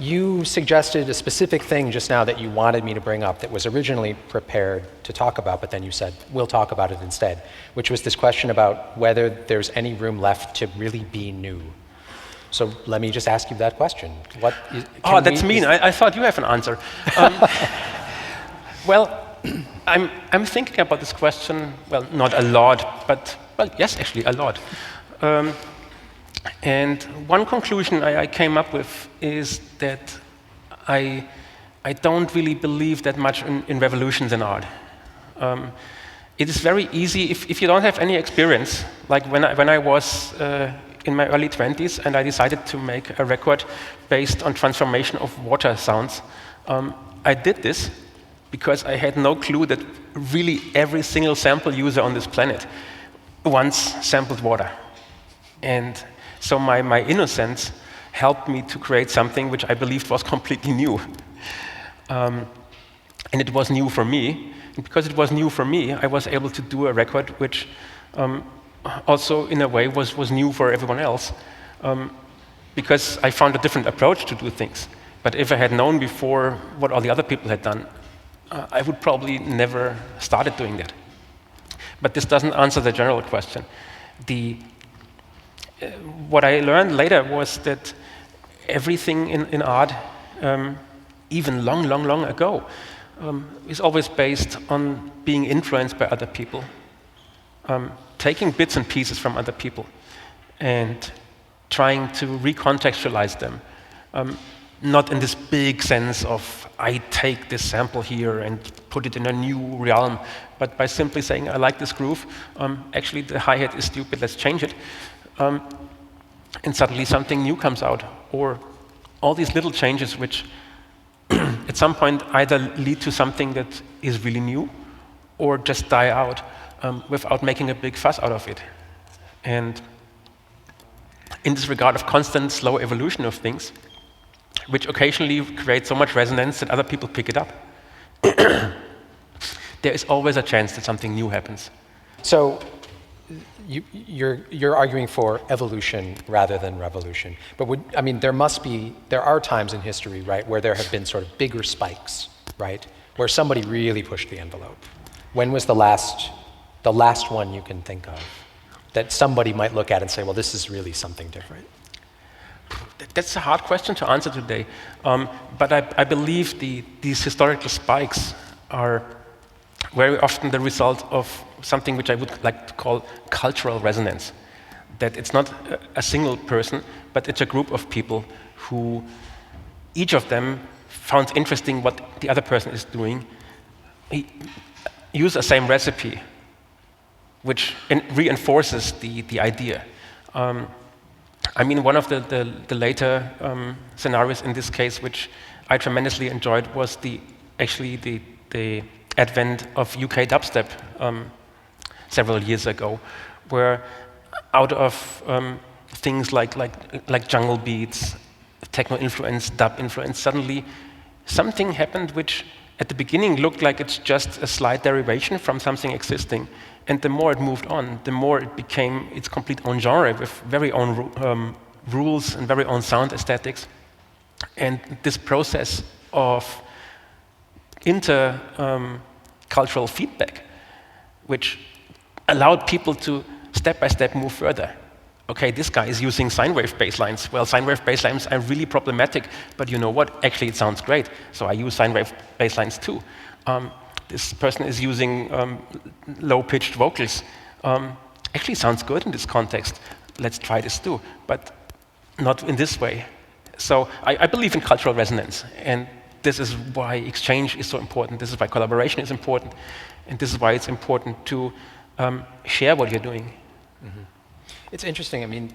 You suggested a specific thing just now that you wanted me to bring up that was originally prepared to talk about, but then you said, we'll talk about it instead, which was this question about whether there's any room left to really be new. So let me just ask you that question. That's mean. I thought you have an answer. Well, I'm thinking about this question, well, not a lot, but, well, yes, actually, a lot. And one conclusion I came up with is that I don't really believe that much in revolutions in art. It is very easy, if you don't have any experience, like when I was in my early 20s and I decided to make a record based on transformation of water sounds, I did this because I had no clue that really every single sample user on this planet once sampled water. And so my innocence helped me to create something which I believed was completely new. And it was new for me. And because it was new for me, I was able to do a record which also, in a way, was new for everyone else. Because I found a different approach to do things. But if I had known before what all the other people had done, I would probably never started doing that. But this doesn't answer the general question. What I learned later was that everything in art, even long ago, is always based on being influenced by other people, taking bits and pieces from other people, and trying to recontextualize them. Not in this big sense of, I take this sample here and put it in a new realm, but by simply saying, I like this groove, actually the hi-hat is stupid, let's change it. And suddenly something new comes out, or all these little changes which at some point either lead to something that is really new or just die out without making a big fuss out of it. And in this regard of constant slow evolution of things, which occasionally create so much resonance that other people pick it up, there is always a chance that something new happens. So you're arguing for evolution rather than revolution. But there are times in history, right, where there have been sort of bigger spikes, right, where somebody really pushed the envelope. When was the last one you can think of that somebody might look at and say, well, this is really something different? That's a hard question to answer today. But I believe these historical spikes are very often the result of something which I would like to call cultural resonance. That it's not a single person, but it's a group of people who, each of them found interesting what the other person is doing, use the same recipe, which reinforces the idea. One of the later scenarios in this case, which I tremendously enjoyed, was actually the advent of UK dubstep several years ago, where out of things like jungle beats, techno influence, dub influence, suddenly something happened which at the beginning looked like it's just a slight derivation from something existing. And the more it moved on, the more it became its complete own genre with very own rules and very own sound aesthetics. And this process of intercultural feedback, which allowed people to step by step move further. Okay, this guy is using sine wave bass lines. Well, sine wave bass lines are really problematic, but you know what? Actually, it sounds great. So I use sine wave bass lines too. This person is using low-pitched vocals. Actually, sounds good in this context. Let's try this too, but not in this way. So I believe in cultural resonance, and this is why exchange is so important. This is why collaboration is important, and this is why it's important to share what you're doing. Mm-hmm. It's interesting.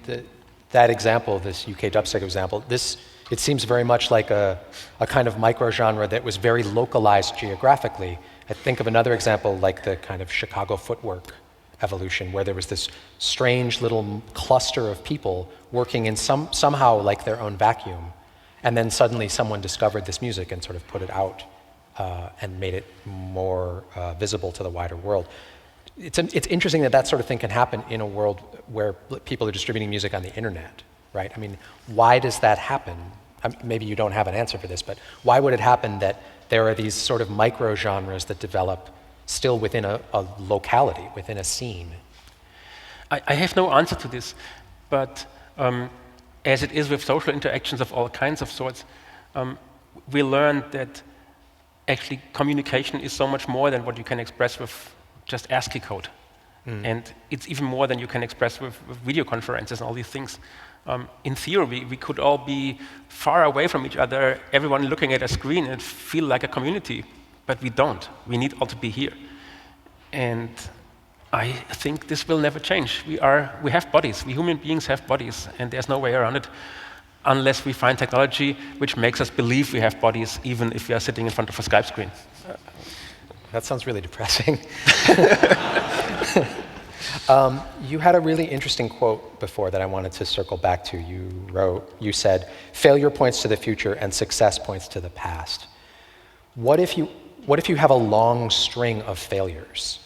That example, this UK dubstep example, it seems very much like a kind of micro-genre that was very localized geographically. I think of another example like the kind of Chicago footwork evolution, where there was this strange little cluster of people working in somehow like their own vacuum. And then suddenly someone discovered this music and sort of put it out and made it more visible to the wider world. It's interesting that sort of thing can happen in a world where people are distributing music on the internet, right? Why does that happen? maybe you don't have an answer for this, but why would it happen that there are these sort of micro genres that develop still within a locality, within a scene? I have no answer to this, but as it is with social interactions of all kinds of sorts, we learned that actually communication is so much more than what you can express with just ASCII code. And it's even more than you can express with video conferences and all these things. In theory, we could all be far away from each other, everyone looking at a screen and feel like a community, but we don't. We need all to be here. And I think this will never change. We have bodies. We human beings have bodies, and there's no way around it unless we find technology which makes us believe we have bodies, even if we are sitting in front of a Skype screen. That sounds really depressing. You had a really interesting quote before that I wanted to circle back to. You said, "Failure points to the future and success points to the past." What if you have a long string of failures?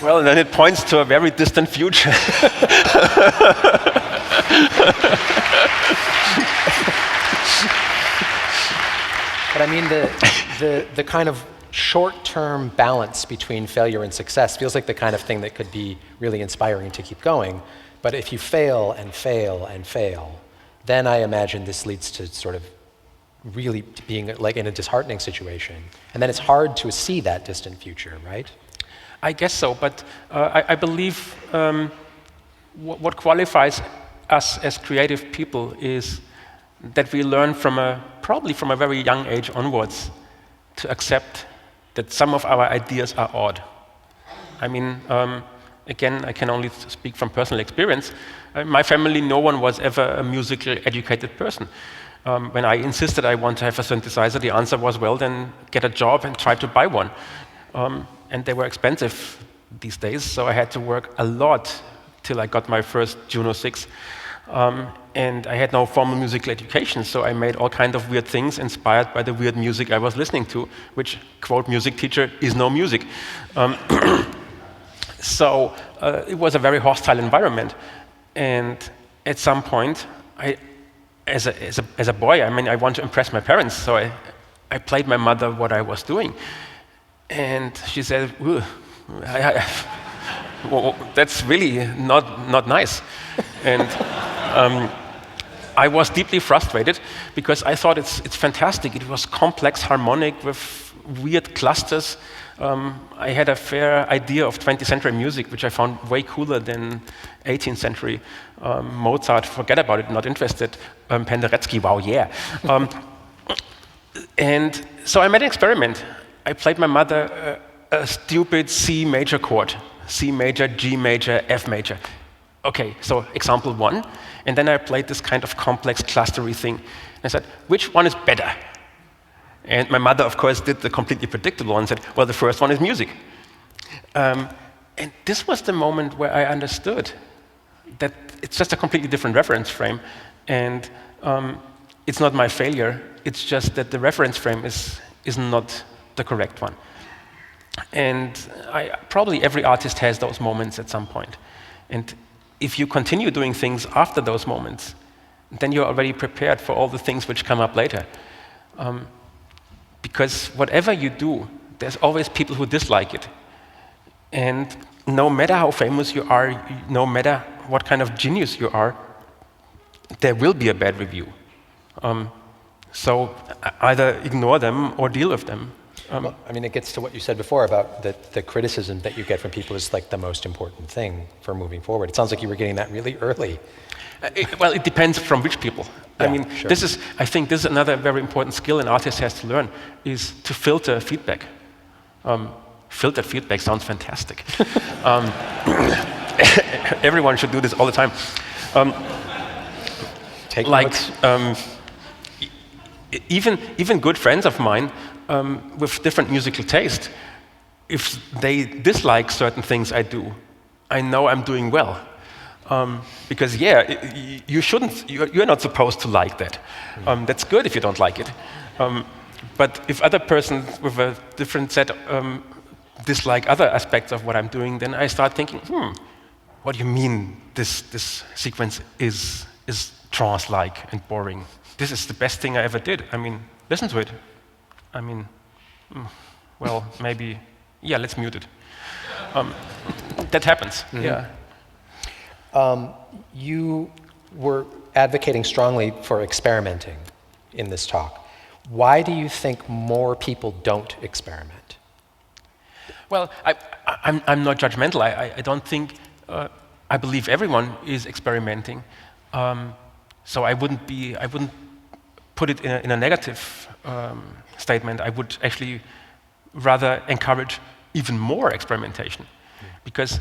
Well, then it points to a very distant future. But I mean, the kind of short-term balance between failure and success feels like the kind of thing that could be really inspiring to keep going. But if you fail and fail and fail, then I imagine this leads to sort of really being like in a disheartening situation. And then it's hard to see that distant future, right? I guess so, but I believe what qualifies us as creative people is that we learn probably from a very young age onwards to accept that some of our ideas are odd. I mean, again, I can only speak from personal experience. In my family, no one was ever a musically educated person. When I insisted I want to have a synthesizer, the answer was, well, then get a job and try to buy one. And they were expensive these days, so I had to work a lot till I got my first Juno 6. And I had no formal musical education, so I made all kinds of weird things inspired by the weird music I was listening to, which, quote, music teacher, is no music. So it was a very hostile environment. And at some point, as a boy, I mean, I want to impress my parents, so I played my mother what I was doing. And she said, well, that's really not nice. And I was deeply frustrated because I thought it's fantastic. It was complex harmonic with weird clusters. I had a fair idea of 20th century music, which I found way cooler than 18th century. Mozart, forget about it, not interested. Penderecki, wow, yeah. And so I made an experiment. I played my mother a stupid C major chord, C major, G major, F major. Okay, so example 1, and then I played this kind of complex clustery thing. And I said, which one is better? And my mother, of course, did the completely predictable and said, well, the first one is music. And this was the moment where I understood that it's just a completely different reference frame, and it's not my failure, it's just that the reference frame is not the correct one. And probably every artist has those moments at some point. And if you continue doing things after those moments, then you're already prepared for all the things which come up later. Because whatever you do, there's always people who dislike it. And no matter how famous you are, no matter what kind of genius you are, there will be a bad review. So either ignore them or deal with them. Well, I mean, it gets to what you said before about the criticism that you get from people is like the most important thing for moving forward. It sounds like you were getting that really early. Well, it depends from which people. Yeah, I mean, sure. I think this is another very important skill an artist has to learn, is to filter feedback. Filtered feedback sounds fantastic. Everyone should do this all the time. Take like, notes. even good friends of mine with different musical taste, if they dislike certain things I do, I know I'm doing well. Because you're not supposed to like that. That's good if you don't like it. But if other persons with a different set dislike other aspects of what I'm doing, then I start thinking, what do you mean this sequence is trance-like and boring. This is the best thing I ever did. I mean, listen to it. I mean, well, maybe, yeah, let's mute it. That happens, yeah. You were advocating strongly for experimenting in this talk. Why do you think more people don't experiment? Well, I'm not judgmental. I don't think, I believe everyone is experimenting. So I wouldn't put it in a negative statement. I would actually rather encourage even more experimentation, because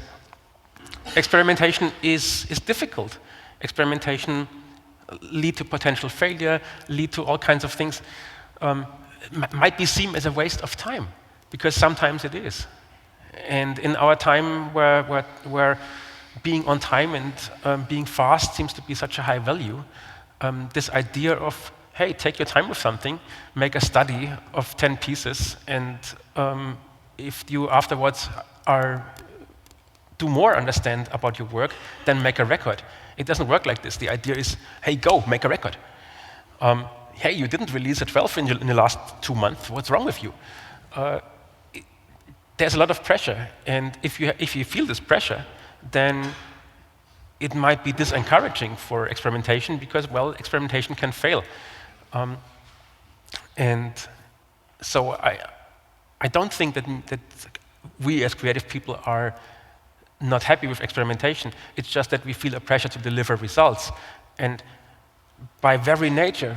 experimentation is difficult. Experimentation lead to potential failure, lead to all kinds of things. Might be seen as a waste of time, because sometimes it is. And in our time where being on time and being fast seems to be such a high value, this idea of, hey, take your time with something, make a study of 10 pieces, and if you afterwards do more understand about your work, then make a record. It doesn't work like this. The idea is, hey, go, make a record. Hey, you didn't release a 12 in the last 2 months. What's wrong with you? There's a lot of pressure, and if you feel this pressure, then it might be disencouraging for experimentation, because, well, experimentation can fail. And so I don't think that we as creative people are not happy with experimentation. It's just that we feel a pressure to deliver results. And by very nature,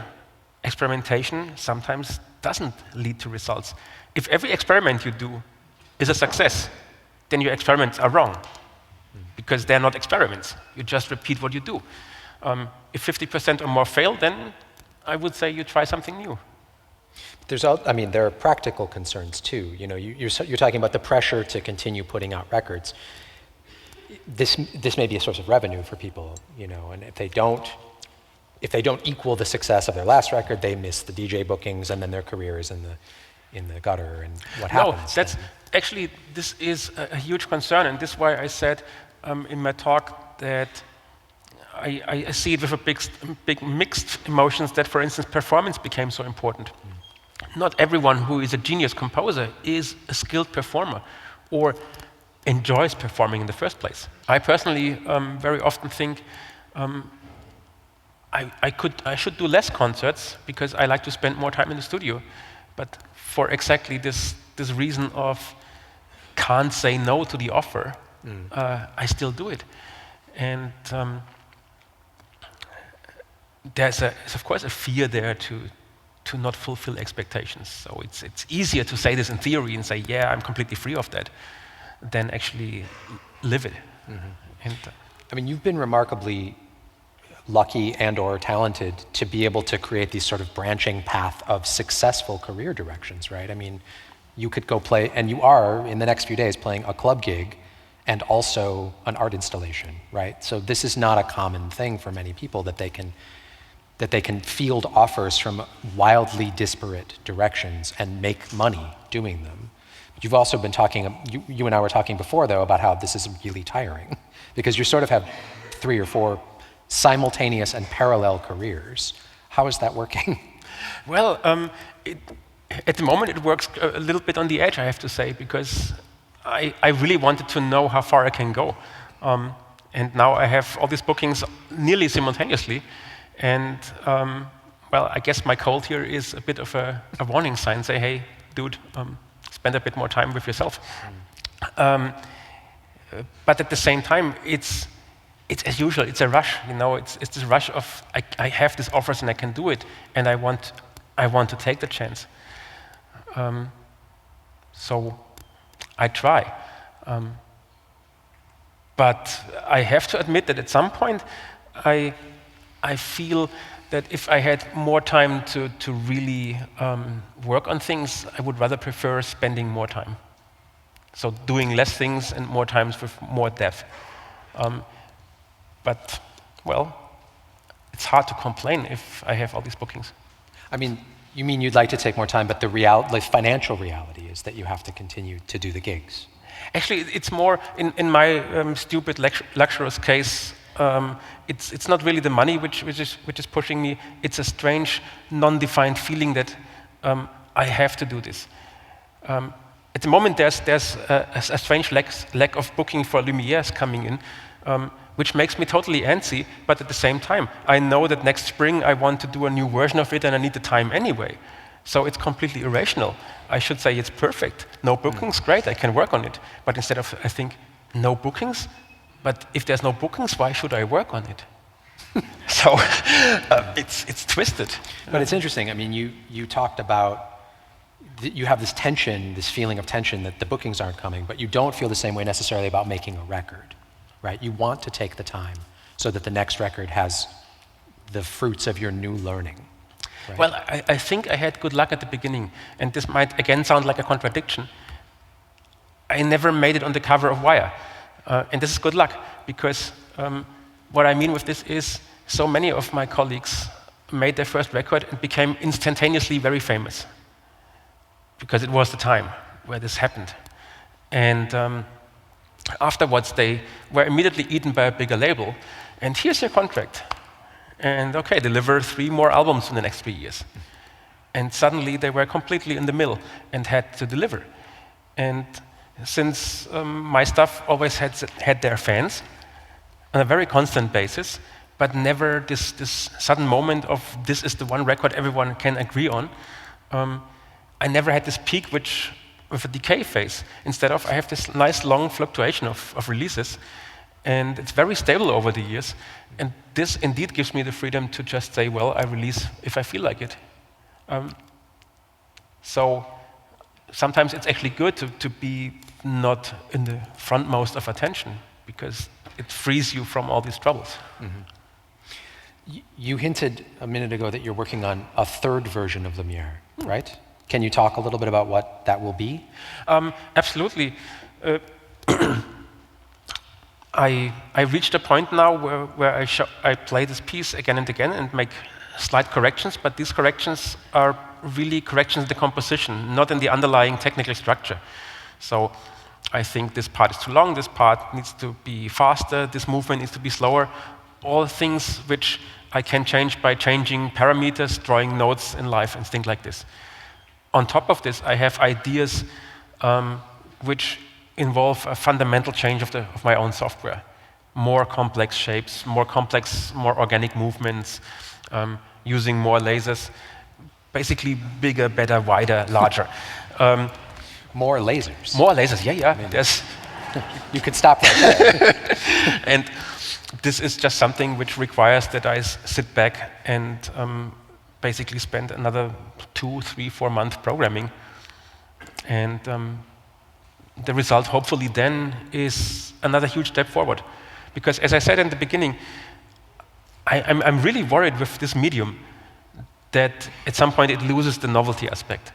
experimentation sometimes doesn't lead to results. If every experiment you do is a success, then your experiments are wrong, because they're not experiments. You just repeat what you do. If 50% or more fail, then I would say you try something new. There are practical concerns too. You know, you're talking about the pressure to continue putting out records. This may be a source of revenue for people, you know, and if they don't equal the success of their last record, they miss the DJ bookings, and then their career is in the gutter, and what happens? No, actually, this is a huge concern, and this is why I said in my talk that I see it with a big mixed emotions, that, for instance, performance became so important. Not everyone who is a genius composer is a skilled performer or enjoys performing in the first place. I personally very often think I should do less concerts because I like to spend more time in the studio, but for exactly this reason of can't say no to the offer, I still do it. And there's of course a fear there to not fulfill expectations. So it's easier to say this in theory and say, yeah, I'm completely free of that, than actually live it. And, I mean, you've been remarkably lucky and or talented to be able to create these sort of branching path of successful career directions, right? I mean, you could go play, and you are in the next few days playing a club gig and also an art installation, right? So this is not a common thing for many people, that they can field offers from wildly disparate directions and make money doing them. You've also been talking, you and I were talking before, though, about how this is really tiring, because you sort of have 3 or 4 simultaneous and parallel careers. How is that working? Well, at the moment it works a little bit on the edge, I have to say, because I really wanted to know how far I can go. And now I have all these bookings nearly simultaneously. And, well, I guess my cold here is a bit of a warning sign. Say, hey, dude, spend a bit more time with yourself. But at the same time, it's as usual, it's a rush, you know, it's this rush of, I have these offers and I can do it, and I want to take the chance. So I try. But I have to admit that at some point, I feel that if I had more time to really work on things, I would rather prefer spending more time. So doing less things and more times with more depth. But, well, it's hard to complain if I have all these bookings. I mean, you mean you'd like to take more time, but the financial reality is that you have to continue to do the gigs. Actually, it's more, in my stupid, luxurious case, It's not really the money which is pushing me. It's a strange, non-defined feeling that I have to do this. At the moment, there's a strange lack of booking for Lumieres coming in, which makes me totally antsy, but at the same time, I know that next spring I want to do a new version of it and I need the time anyway. So it's completely irrational. I should say it's perfect. No bookings, great, I can work on it. But instead of, I think, no bookings, but if there's no bookings, why should I work on it? So it's twisted. But it's interesting. I mean, you talked about, you have this tension, this feeling of tension that the bookings aren't coming, but you don't feel the same way necessarily about making a record, right? You want to take the time so that the next record has the fruits of your new learning. Right? Well, I think I had good luck at the beginning, and this might again sound like a contradiction. I never made it on the cover of Wire, and this is good luck, because what I mean with this is so many of my colleagues made their first record and became instantaneously very famous, because it was the time where this happened. And afterwards, they were immediately eaten by a bigger label, and here's your contract. And okay, deliver 3 more albums in the next 3 years. And suddenly they were completely in the middle and had to deliver. And since my stuff always had their fans on a very constant basis, but never this sudden moment of this is the one record everyone can agree on, I never had this peak with a decay phase. Instead of, I have this nice long fluctuation of releases, and it's very stable over the years. And this indeed gives me the freedom to just say, well, I release if I feel like it. So sometimes it's actually good to be not in the frontmost of attention, because it frees you from all these troubles. Mm-hmm. You hinted a minute ago that you're working on a 3rd version of Lumiere, right? Can you talk a little bit about what that will be? Absolutely. I reached a point now where I play this piece again and again and make slight corrections, but these corrections are really corrections in the composition, not in the underlying technical structure. So I think this part is too long, this part needs to be faster, this movement needs to be slower, all things which I can change by changing parameters, drawing notes in live and things like this. On top of this, I have ideas which involve a fundamental change of my own software. More complex shapes, more complex, more organic movements, using more lasers, basically bigger, better, wider, larger. More lasers. More lasers, yeah. I mean, you could stop right there. And this is just something which requires that I sit back and basically spend another 2, 3, 4 months programming. And the result, hopefully, then is another huge step forward. Because as I said in the beginning, I'm really worried with this medium that at some point it loses the novelty aspect.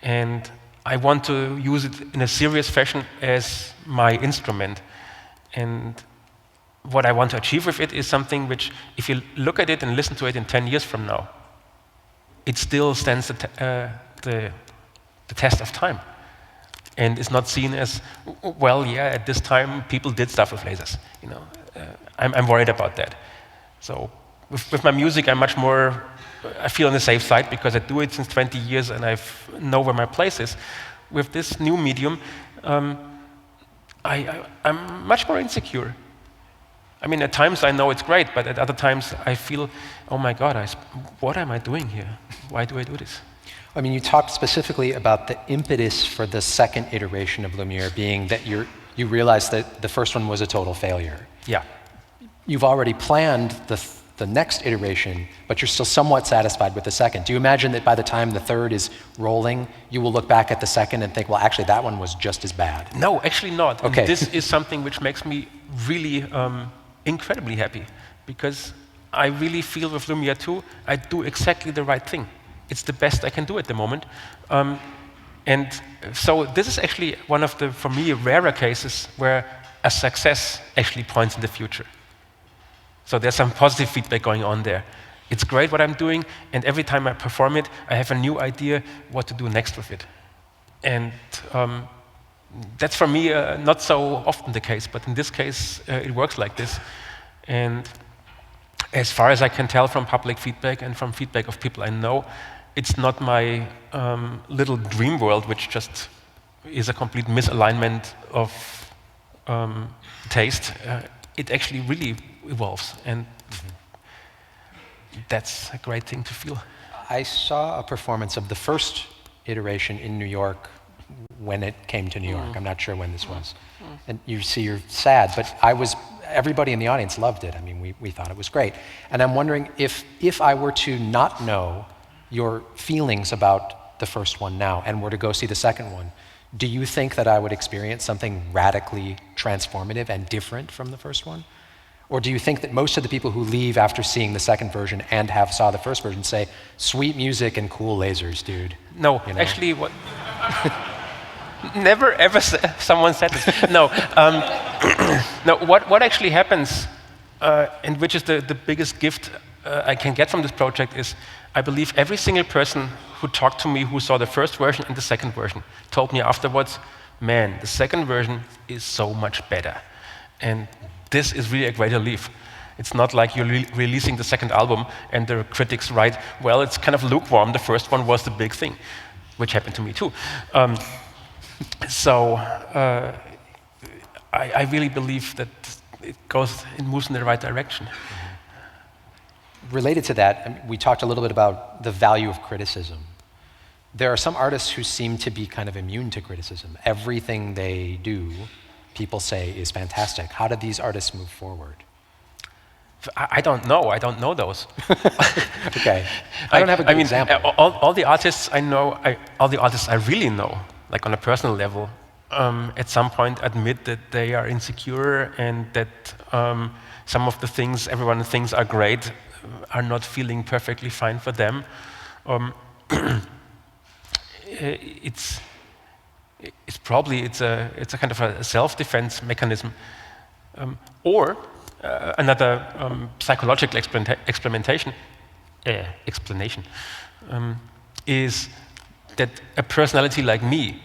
And I want to use it in a serious fashion as my instrument. And what I want to achieve with it is something which, if you look at it and listen to it in 10 years from now, it still stands the test of time. And is not seen as, well, yeah, at this time people did stuff with lasers. You know, I'm worried about that. So with my music, I'm much more, I feel on the safe side because I do it since 20 years and I know where my place is. With this new medium, I'm much more insecure. I mean, at times I know it's great, but at other times I feel, oh my God, what am I doing here? Why do I do this? I mean, you talked specifically about the impetus for the 2nd iteration of Lumiere being that you realized that the first one was a total failure. Yeah. You've already planned the next iteration, but you're still somewhat satisfied with the 2nd. Do you imagine that by the time the 3rd is rolling, you will look back at the 2nd and think, well, actually, that one was just as bad? No, actually not. Okay. And this is something which makes me really incredibly happy, because I really feel with Lumiere 2, I do exactly the right thing. It's the best I can do at the moment. And so this is actually one of the, for me, rarer cases where a success actually points in the future. So there's some positive feedback going on there. It's great what I'm doing, and every time I perform it, I have a new idea what to do next with it. And that's for me not so often the case, but in this case, it works like this. And as far as I can tell from public feedback and from feedback of people I know, it's not my little dream world, which just is a complete misalignment of taste. It actually really evolves, and that's a great thing to feel. I saw a performance of the first iteration in New York when it came to New York. I'm not sure when this was. And you see, you're sad, but everybody in the audience loved it. I mean, we thought it was great. And I'm wondering if I were to not know your feelings about the first one now and were to go see the second one, do you think that I would experience something radically transformative and different from the first one? Or do you think that most of the people who leave after seeing the second version and saw the first version say, sweet music and cool lasers, dude? No, you know? Actually, what... Never ever someone said this. No, no. What actually happens, and which is the biggest gift I can get from this project, is I believe every single person who talked to me who saw the first version and the second version told me afterwards, man, the second version is so much better. And this is really a great relief. It's not like you're releasing the second album and the critics write, well, it's kind of lukewarm, the first one was the big thing, which happened to me too. So I really believe that it moves in the right direction. Related to that, we talked a little bit about the value of criticism. There are some artists who seem to be kind of immune to criticism. Everything they do, people say is fantastic. How do these artists move forward? I don't know. I don't know those. Okay. I don't have a good example. All the artists I know, all the artists I really know, like on a personal level, at some point admit that they are insecure and that some of the things everyone thinks are great are not feeling perfectly fine for them. It's a kind of a self-defense mechanism, or another psychological explanation is that a personality like me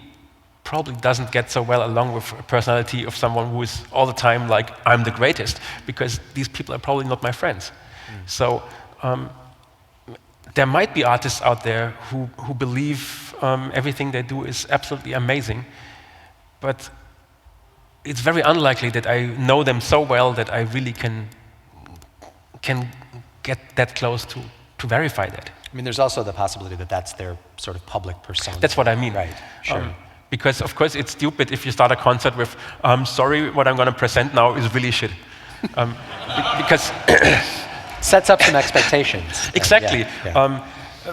probably doesn't get so well along with a personality of someone who is all the time like, I'm the greatest, because these people are probably not my friends. So there might be artists out there who believe everything they do is absolutely amazing, but it's very unlikely that I know them so well that I really can get that close to verify that. I mean, there's also the possibility that that's their sort of public persona. That's what I mean. Right, sure. Because, of course, it's stupid if you start a concert with, sorry, what I'm going to present now is really shit. Because... Sets up some expectations. Exactly.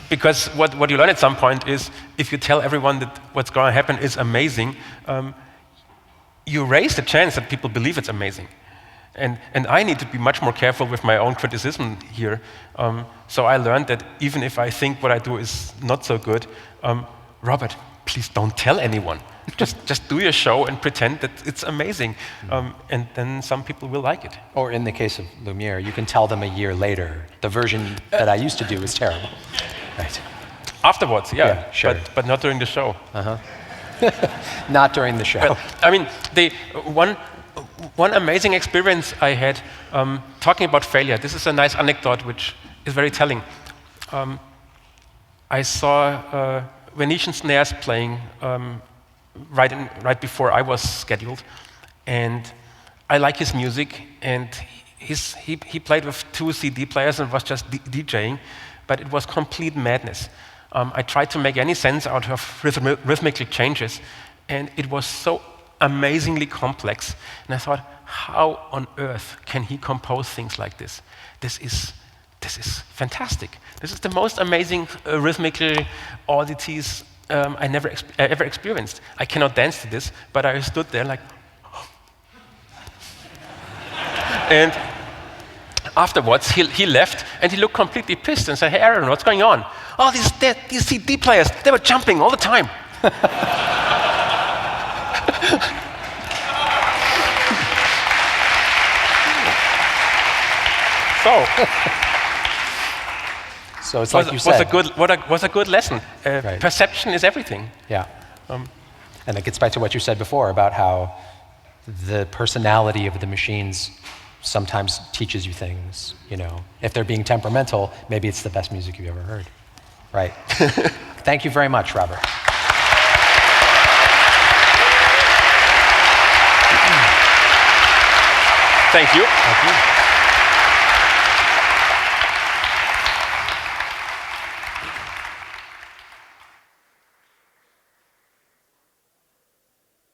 Because what you learn at some point is, if you tell everyone that what's going to happen is amazing, you raise the chance that people believe it's amazing. And I need to be much more careful with my own criticism here. So I learned that even if I think what I do is not so good, Robert, please don't tell anyone. just do your show and pretend that it's amazing. And then some people will like it. Or in the case of Lumiere, you can tell them a year later, the version that I used to do is terrible. Right. Afterwards, yeah sure. But not during the show. Not during the show. Well, I mean, one amazing experience I had talking about failure. This is a nice anecdote which is very telling. I saw Venetian Snares playing right before I was scheduled, and I like his music. And he played with 2 CD players and was just DJing, but it was complete madness. I tried to make any sense out of rhythmical changes, and it was so amazingly complex. And I thought, how on earth can he compose things like this? This is fantastic. This is the most amazing rhythmical oddities I ever experienced. I cannot dance to this, but I stood there like, and afterwards he left and he looked completely pissed and said, "Hey Aaron, what's going on? Oh, these CD players, they were jumping all the time." So it's like you said. Was a good lesson. Right. Perception is everything. Yeah. And it gets back to what you said before about how the personality of the machines sometimes teaches you things, you know. If they're being temperamental, maybe it's the best music you've ever heard. Right. Thank you very much, Robert. Thank you. Thank you.